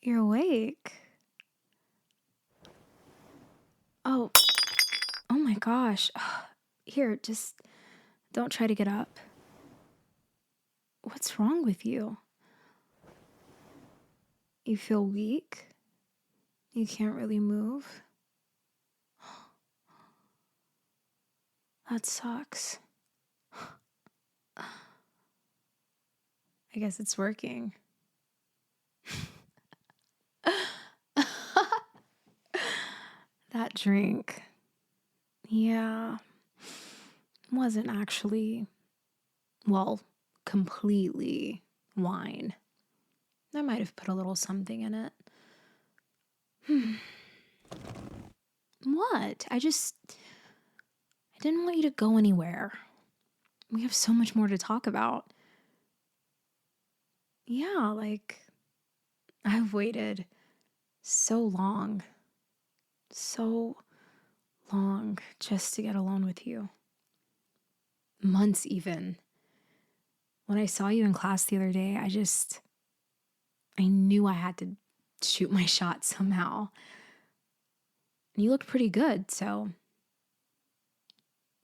You're awake. Oh, oh my gosh. Here, just don't try to get up. What's wrong with you? You feel weak? You can't really move? That sucks. I guess it's working. That drink, yeah, wasn't actually, well, completely wine. I might have put a little something in it. What? I didn't want you to go anywhere. We have so much more to talk about. Yeah, like, I've waited so long just to get alone with you. Months even. When I saw you in class the other day, I knew I had to shoot my shot somehow. And you looked pretty good, so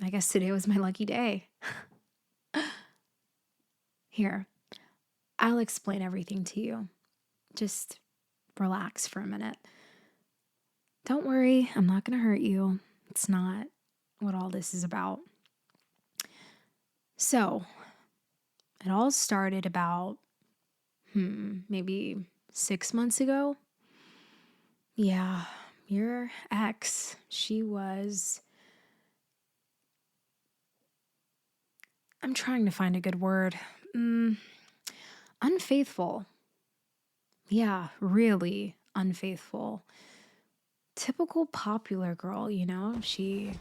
I guess today was my lucky day. Here, I'll explain everything to you. Just relax for a minute. Don't worry, I'm not going to hurt you. It's not what all this is about. So, it all started about, maybe 6 months ago. Yeah, your ex, I'm trying to find a good word. Unfaithful. Yeah, really unfaithful. Typical popular girl, you know? She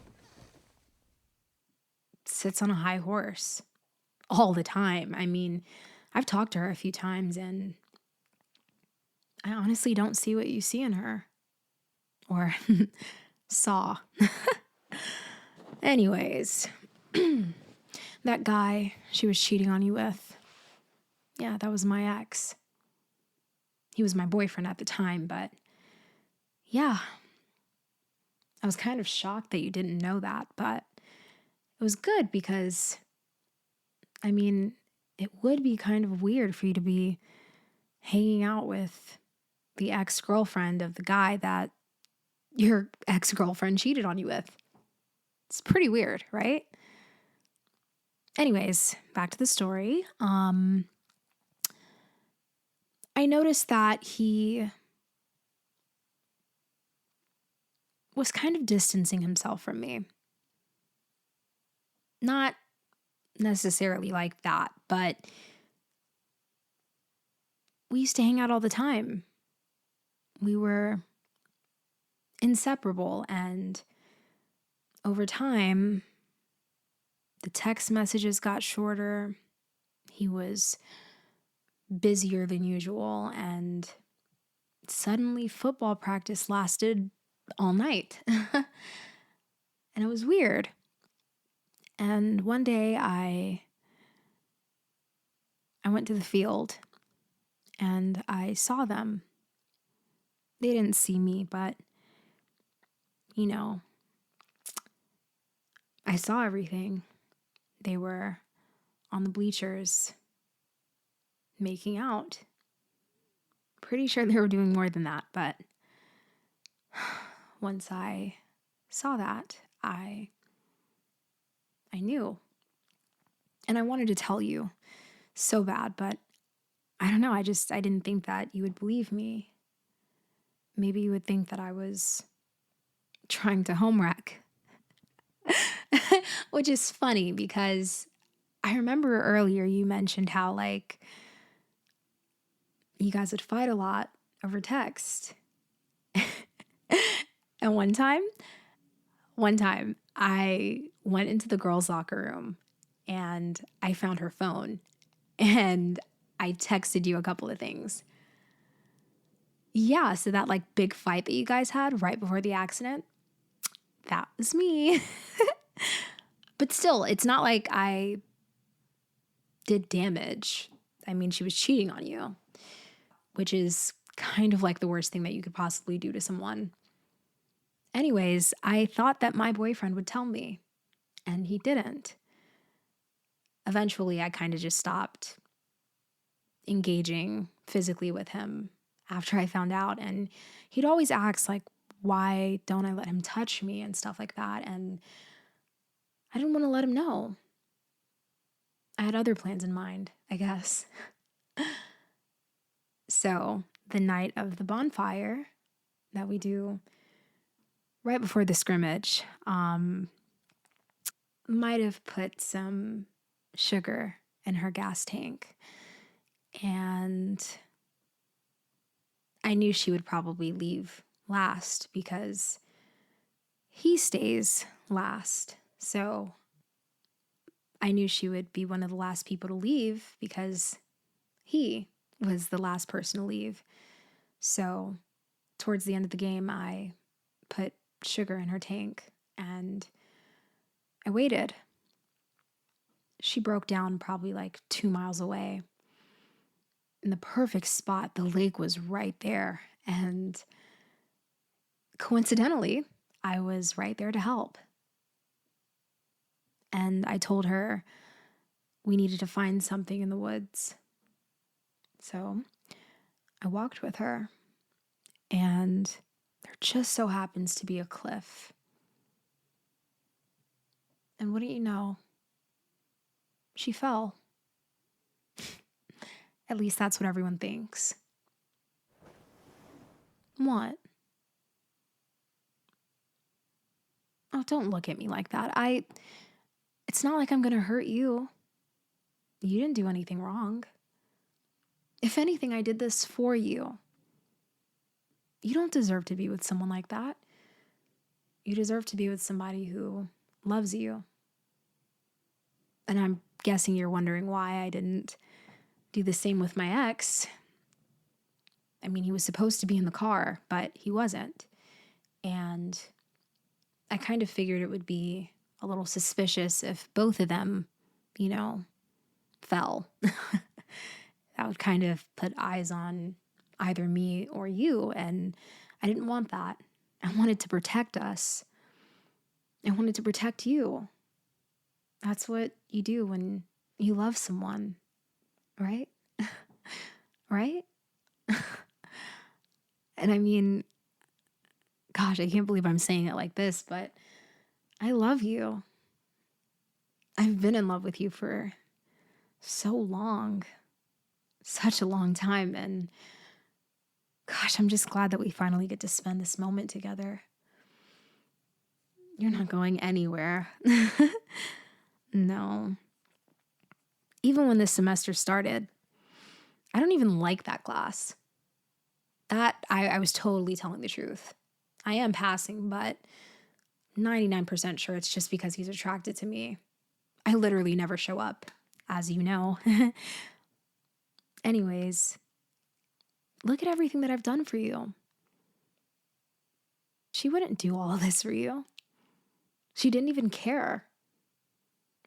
sits on a high horse all the time. I mean, I've talked to her a few times and I honestly don't see what you see in her. Or saw. Anyways, that guy she was cheating on you with, yeah, that was my ex. He was my boyfriend at the time, but yeah, I was kind of shocked that you didn't know that, but it was good because, I mean, it would be kind of weird for you to be hanging out with the ex-girlfriend of the guy that your ex-girlfriend cheated on you with. It's pretty weird, right? Anyways, back to the story. I noticed that he was kind of distancing himself from me. Not necessarily like that, but we used to hang out all the time. We were inseparable, and over time, the text messages got shorter. He was busier than usual, and suddenly football practice lasted all night. And it was weird. And one day I went to the field and I saw them. They didn't see me, but, you know, I saw everything. They were on the bleachers making out. Pretty sure they were doing more than that, but once I saw that, I knew. And I wanted to tell you so bad, but I don't know. I didn't think that you would believe me. Maybe you would think that I was trying to home wreck. Which is funny because I remember earlier you mentioned how, like, you guys would fight a lot over text. And one time, I went into the girls' locker room and I found her phone and I texted you a couple of things. Yeah, so that like big fight that you guys had right before the accident, that was me. But still, it's not like I did damage. I mean, she was cheating on you, which is kind of like the worst thing that you could possibly do to someone. Anyways, I thought that my boyfriend would tell me, and he didn't. Eventually, I kind of just stopped engaging physically with him after I found out. And he'd always ask, like, why don't I let him touch me and stuff like that? And I didn't want to let him know. I had other plans in mind, I guess. So the night of the bonfire that we do right before the scrimmage, might have put some sugar in her gas tank. And I knew she would probably leave last because he stays last. So I knew she would be one of the last people to leave because he was the last person to leave. So towards the end of the game, I put sugar in her tank and I waited. She broke down probably like 2 miles away. In the perfect spot, the lake was right there. And coincidentally, I was right there to help. And I told her we needed to find something in the woods. So I walked with her, and there just so happens to be a cliff. And wouldn't you know, she fell. At least that's what everyone thinks. What? Oh, don't look at me like that. It's not like I'm going to hurt you. You didn't do anything wrong. If anything, I did this for you. You don't deserve to be with someone like that. You deserve to be with somebody who loves you. And I'm guessing you're wondering why I didn't do the same with my ex. I mean, he was supposed to be in the car, but he wasn't. And I kind of figured it would be a little suspicious if both of them, fell. That would kind of put eyes on either me or you, and I didn't want that. I wanted to protect us. I wanted to protect you. That's what you do when you love someone, right? Right? And I mean, gosh, I can't believe I'm saying it like this, but I love you. I've been in love with you for so long, such a long time. And gosh, I'm just glad that we finally get to spend this moment together. You're not going anywhere. No. Even when this semester started, I don't even like that class. That I was totally telling the truth. I am passing, but 99% sure it's just because he's attracted to me. I literally never show up, as you know. Anyways, look at everything that I've done for you. She wouldn't do all of this for you. She didn't even care.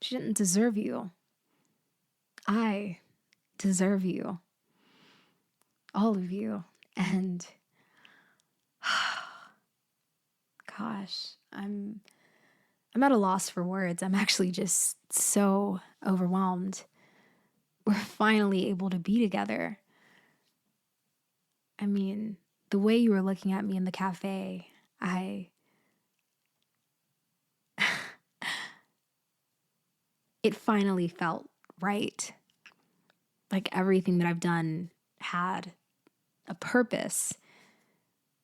She didn't deserve you. I deserve you. All of you. And gosh, I'm at a loss for words. I'm actually just so overwhelmed. We're finally able to be together. I mean, the way you were looking at me in the cafe, it finally felt right. Like everything that I've done had a purpose.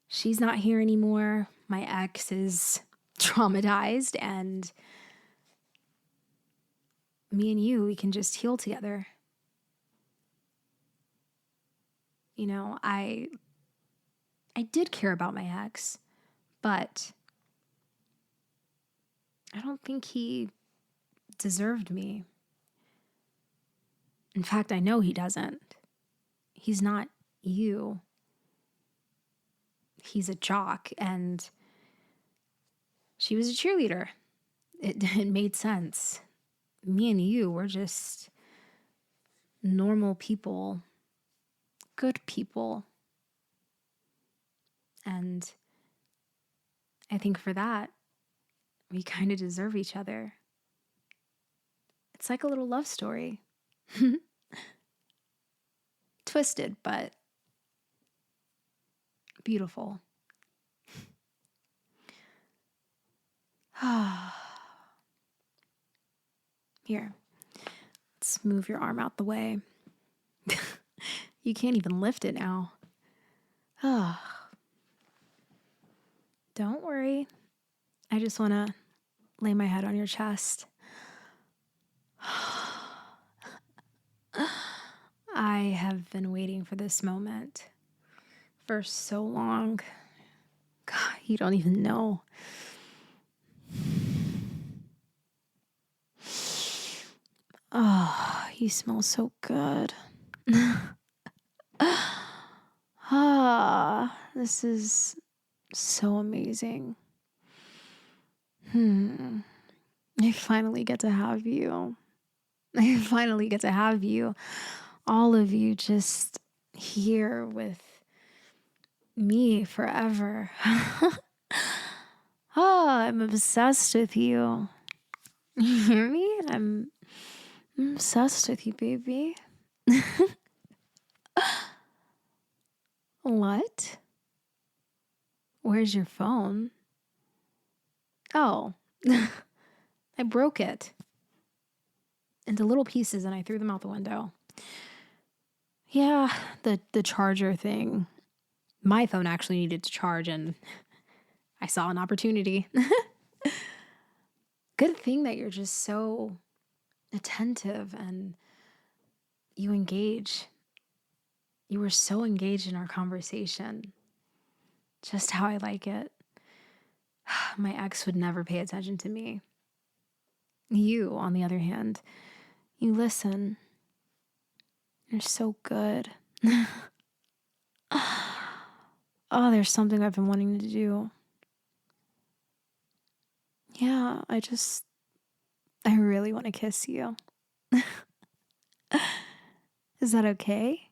She's not here anymore. My ex is traumatized, and me and you, we can just heal together. I did care about my ex, but I don't think he deserved me. In fact, I know he doesn't. He's not you. He's a jock, and she was a cheerleader. It made sense. Me and you, we're just normal people, good people. And I think for that, we kind of deserve each other. It's like a little love story. Twisted, but beautiful. Here, let's move your arm out the way. You can't even lift it now. Don't worry. I just want to lay my head on your chest. I have been waiting for this moment for so long. God, you don't even know. Oh, you smell so good. This is so amazing. I finally get to have you. I finally get to have you. All of you just here with me forever. I'm obsessed with you. You hear me? I'm obsessed with you, baby. What? Where's your phone? Oh, I broke it into little pieces and I threw them out the window. Yeah, the charger thing. My phone actually needed to charge and I saw an opportunity. Good thing that you're just so attentive and you engage. You were so engaged in our conversation. Just how I like it. My ex would never pay attention to me. You, on the other hand, you listen. You're so good. Oh, there's something I've been wanting to do. Yeah, I really want to kiss you. Is that okay?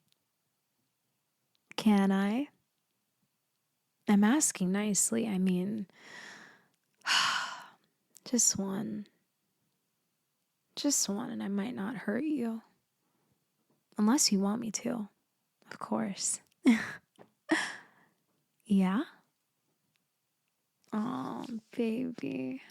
Can I? I'm asking nicely. I mean, just one. Just one, and I might not hurt you. Unless you want me to, of course. Yeah? Oh, baby.